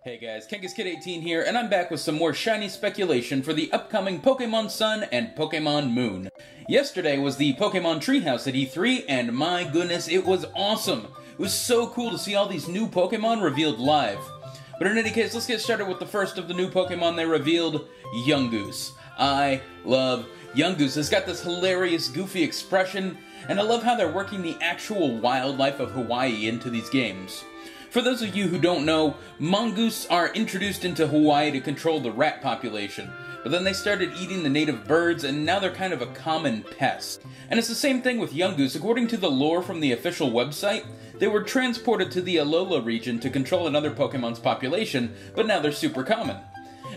Hey guys, KengisKid18 here, and I'm back with some more shiny speculation for the upcoming Pokemon Sun and Pokemon Moon. Yesterday was the Pokemon Treehouse at E3, and my goodness, it was awesome! It was so cool to see all these new Pokemon revealed live. But in any case, let's get started with the first of the new Pokemon they revealed, Yungoos. I love Yungoos. It's got this hilarious, goofy expression, and I love how they're working the actual wildlife of Hawaii into these games. For those of you who don't know, mongoose are introduced into Hawaii to control the rat population, but then they started eating the native birds, and now they're kind of a common pest. And it's the same thing with Yungoos. According to the lore from the official website, they were transported to the Alola region to control another Pokemon's population, but now they're super common.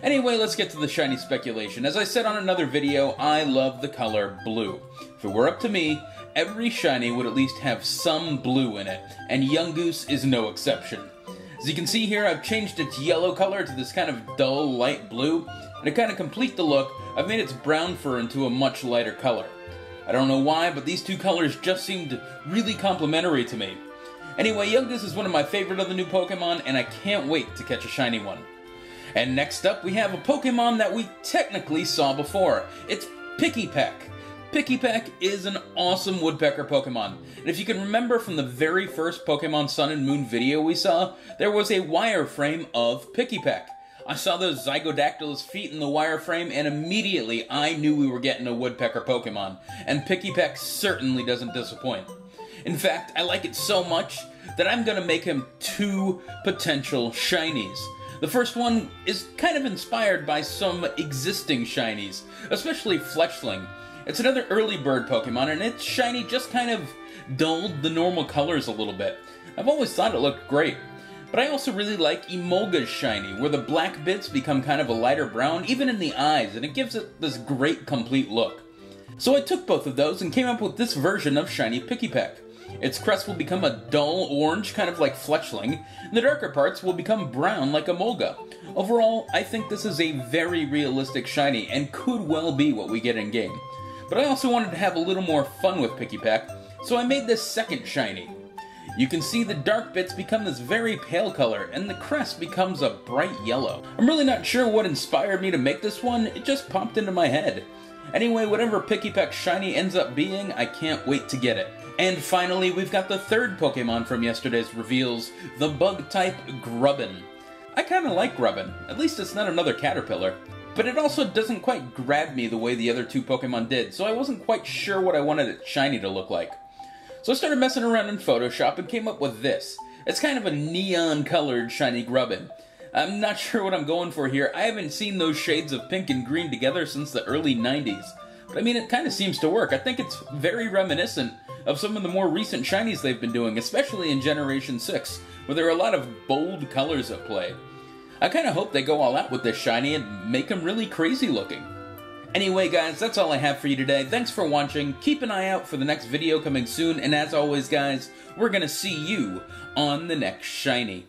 Anyway, let's get to the shiny speculation. As I said on another video, I love the color blue. If it were up to me, every shiny would at least have some blue in it, and Yungoos is no exception. As you can see here, I've changed its yellow color to this kind of dull light blue, and to kind of complete the look, I've made its brown fur into a much lighter color. I don't know why, but these two colors just seemed really complementary to me. Anyway, Yungoos is one of my favorite of the new Pokemon, and I can't wait to catch a shiny one. And next up, we have a Pokemon that we technically saw before. It's Pikipek. Pikipek is an awesome woodpecker Pokemon, and if you can remember from the very first Pokemon Sun and Moon video we saw, there was a wireframe of Pikipek. I saw those Zygodactylus feet in the wireframe, and immediately I knew we were getting a woodpecker Pokemon, and Pikipek certainly doesn't disappoint. In fact, I like it so much that I'm going to make him 2 potential shinies. The first one is kind of inspired by some existing shinies, especially Fletchling. It's another early bird Pokemon, and its shiny just kind of dulled the normal colors a little bit. I've always thought it looked great. But I also really like Emolga's shiny, where the black bits become kind of a lighter brown, even in the eyes, and it gives it this great complete look. So I took both of those and came up with this version of shiny Pikipek. Its crest will become a dull orange, kind of like Fletchling, and the darker parts will become brown like Emolga. Overall, I think this is a very realistic shiny, and could well be what we get in-game. But I also wanted to have a little more fun with Pikipek, so I made this second shiny. You can see the dark bits become this very pale color, and the crest becomes a bright yellow. I'm really not sure what inspired me to make this one, it just popped into my head. Anyway, whatever Pikipek shiny ends up being, I can't wait to get it. And finally, we've got the third Pokemon from yesterday's reveals, the Bug-type Grubbin. I kinda like Grubbin, at least it's not another caterpillar. But it also doesn't quite grab me the way the other 2 Pokemon did, so I wasn't quite sure what I wanted its shiny to look like. So I started messing around in Photoshop and came up with this. It's kind of a neon-colored shiny Grubbin. I'm not sure what I'm going for here. I haven't seen those shades of pink and green together since the early 90s. But I mean, it kind of seems to work. I think it's very reminiscent of some of the more recent shinies they've been doing, especially in Generation 6, where there are a lot of bold colors at play. I kind of hope they go all out with this shiny and make him really crazy looking. Anyway guys, that's all I have for you today. Thanks for watching, keep an eye out for the next video coming soon, and as always guys, we're gonna see you on the next shiny.